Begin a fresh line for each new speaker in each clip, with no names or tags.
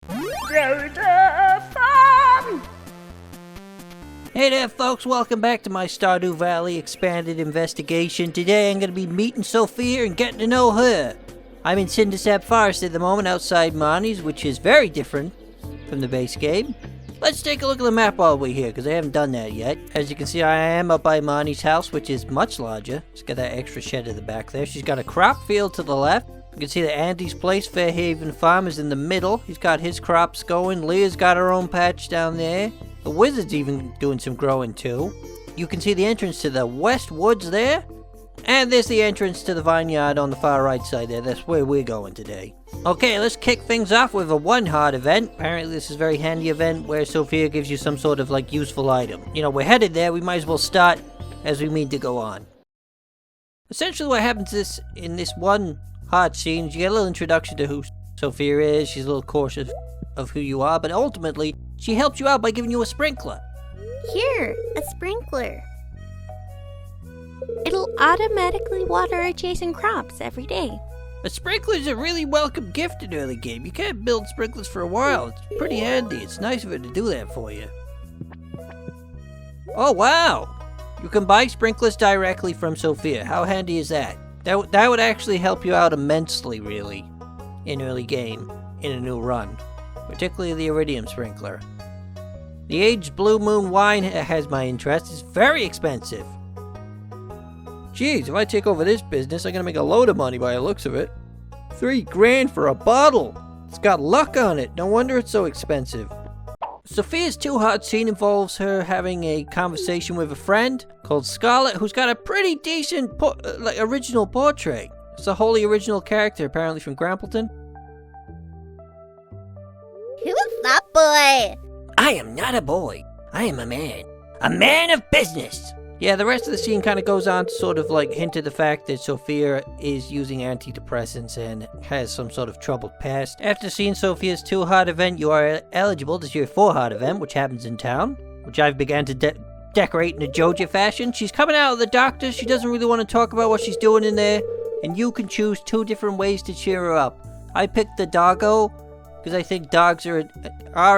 Farm! Hey there folks, welcome back to my Stardew Valley Expanded Investigation. Today I'm going to be meeting Sophia and getting to know her. I'm in Cindersap Forest at the moment outside Monty's, which is very different from the base game. Let's take a look at the map while we're here, because I haven't done that yet. As you can see, I am up by Monty's house, which is much larger. She's got that extra shed at the back there. She's got a crop field to the left. You can see that Andy's place, Fairhaven Farm, is in the middle. He's got his crops going. Leah's got her own patch down there. The wizard's even doing some growing too. You can see the entrance to the west woods there. And there's the entrance to the vineyard on the far right side there. That's where we're going today. Okay, let's kick things off with a one-heart event. Apparently this is a very handy event where Sophia gives you some sort of like useful item. You know, we're headed there. We might as well start as we mean to go on. Essentially what happens is in this one heart scene, you get a little introduction to who Sophia is. She's a little cautious of who you are, but ultimately she helps you out by giving you a sprinkler.
Here, a sprinkler. It'll automatically water adjacent crops every day.
A sprinkler is a really welcome gift in early game. You can't build sprinklers for a while. It's pretty handy. It's nice of it to do that for you. Oh wow! You can buy sprinklers directly from Sophia. How handy is that? That would actually help you out immensely, really, in early game, in a new run. Particularly the Iridium Sprinkler. The aged Blue Moon wine has my interest. It's very expensive. Jeez, if I take over this business, I'm gonna make a load of money by the looks of it. $3 grand for a bottle! It's got luck on it. No wonder it's so expensive. Sophia's two-heart scene involves her having a conversation with a friend called Scarlett, who's got a pretty decent original portrait. It's a wholly original character, apparently from Grampleton.
Who's that boy?
I am not a boy. I am a man. A man of business! Yeah, the rest of the scene kind of goes on to sort of like hint at the fact that Sophia is using antidepressants and has some sort of troubled past. After seeing Sophia's two-heart event, you are eligible to see her four-heart event, which happens in town, which I've begun to decorate in a Joja fashion. She's coming out of the doctor. She doesn't really want to talk about what she's doing in there, and you can choose two different ways to cheer her up. I picked the doggo because I think dogs are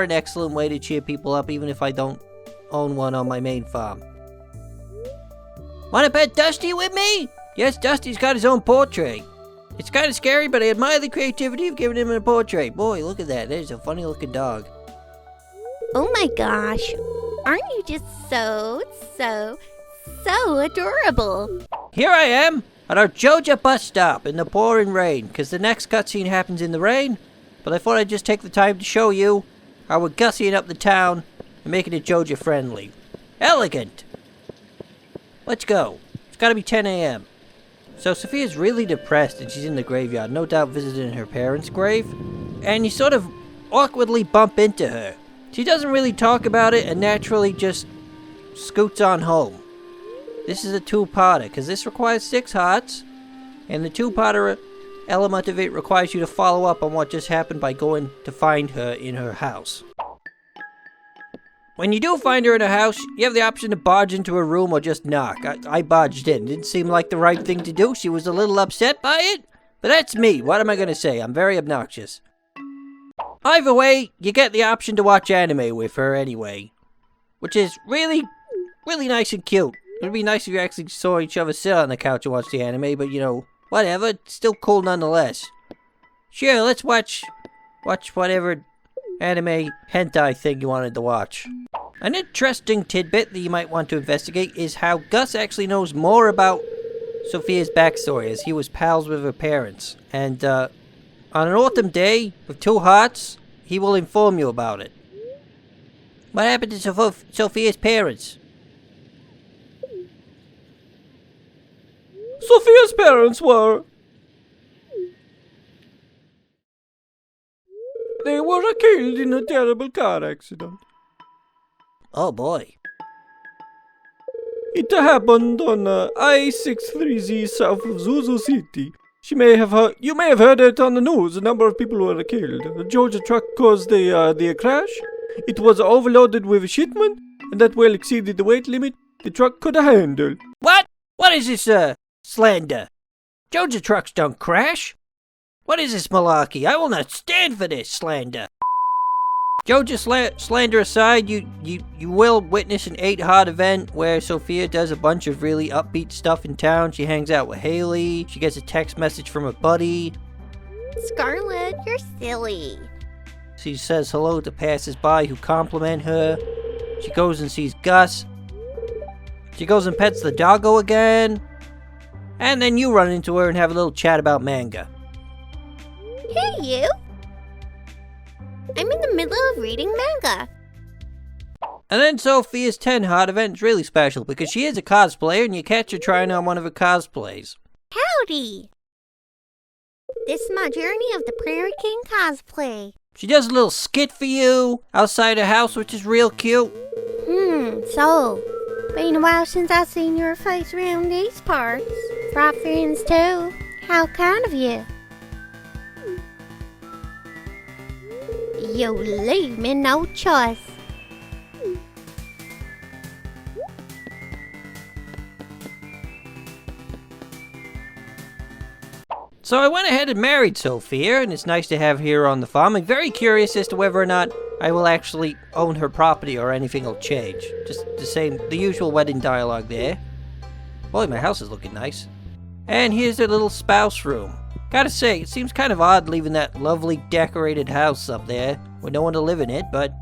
an excellent way to cheer people up, even if I don't own one on my main farm. Want to pet Dusty with me? Yes, Dusty's got his own portrait. It's kind of scary, but I admire the creativity of giving him a portrait. Boy, look at that. There's a funny looking dog.
Oh my gosh. Aren't you just so adorable?
Here I am at our Joja bus stop in the pouring rain, because the next cutscene happens in the rain. But I thought I'd just take the time to show you how we're gussying up the town and making it Joja friendly. Elegant. Let's go. It's gotta be 10 a.m. So Sophia's really depressed and she's in the graveyard, no doubt visiting her parents' grave. And you sort of awkwardly bump into her. She doesn't really talk about it and naturally just scoots on home. This is a two-parter, because this requires 6 hearts. And the two-parter element of it requires you to follow up on what just happened by going to find her in her house. When you do find her in her house, you have the option to barge into her room or just knock. I barged in. Didn't seem like the right thing to do. She was a little upset by it. But that's me. What am I going to say? I'm very obnoxious. Either way, you get the option to watch anime with her anyway. Which is really, really nice and cute. It would be nice if you actually saw each other sit on the couch and watch the anime, but you know, whatever. It's still cool nonetheless. Sure, let's watch whatever anime hentai thing you wanted to watch. An interesting tidbit that you might want to investigate is how Gus actually knows more about Sophia's backstory, as he was pals with her parents. And on an autumn day with 2 hearts, he will inform you about it. What happened to Sophia's parents?
Sophia's parents were... They were killed in a terrible car accident.
Oh boy.
It happened on I-630 south of Zuzu City. You may have heard it on the news. A number of people were killed. A Georgia truck caused the crash. It was overloaded with shipment, and that well exceeded the weight limit the truck could handle.
What? What is this, slander? Georgia trucks don't crash. What is this malarkey? I will not stand for this slander. Joja slander aside, you will witness an 8-heart event where Sophia does a bunch of really upbeat stuff in town. She hangs out with Haley. She gets a text message from a buddy.
Scarlet, you're silly.
She says hello to passers-by who compliment her. She goes and sees Gus. She goes and pets the doggo again. And then you run into her and have a little chat about manga.
Hey, you. I'm in the middle of reading manga.
And then Sophia's 10-heart event is really special because she is a cosplayer and you catch her trying on one of her cosplays.
Howdy. This is my journey of the Prairie King cosplay.
She does a little skit for you outside her house, which is real cute.
So, been a while since I've seen your face around these parts. Brought friends too. How kind of you. You leave me no choice.
So I went ahead and married Sophia, and it's nice to have her here on the farm. I'm very curious as to whether or not I will actually own her property or anything will change. Just the usual wedding dialogue there. Boy, my house is looking nice. And here's her little spouse room. Gotta say, it seems kind of odd leaving that lovely decorated house up there with no one to live in it, but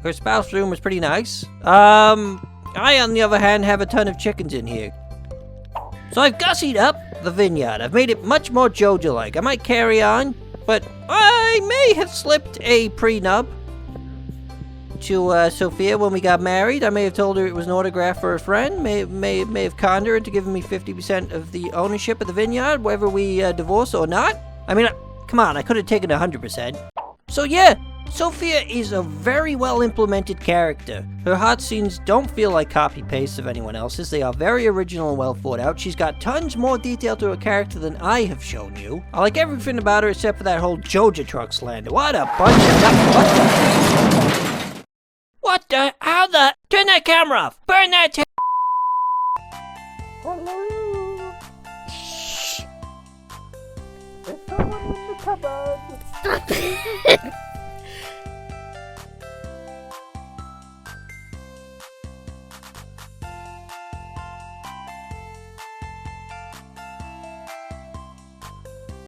her spouse room is pretty nice. I, on the other hand, have a ton of chickens in here. So I've gussied up the vineyard. I've made it much more Joja-like. I might carry on, but I may have slipped a prenup to Sophia when we got married. I may have told her it was an autograph for a friend. May have conned her into giving me 50% of the ownership of the vineyard, whether we divorce or not. I mean, come on, I could have taken 100%. So yeah, Sophia is a very well implemented character. Her hot scenes don't feel like copy-pastes of anyone else's. They are very original and well thought out. She's got tons more detail to her character than I have shown you. I like everything about her except for that whole Joja truck slander. What a bunch of... What the... How the... Turn that camera off! Burn that
Hello.
Shh.
There's someone in the cupboard.
Stop it.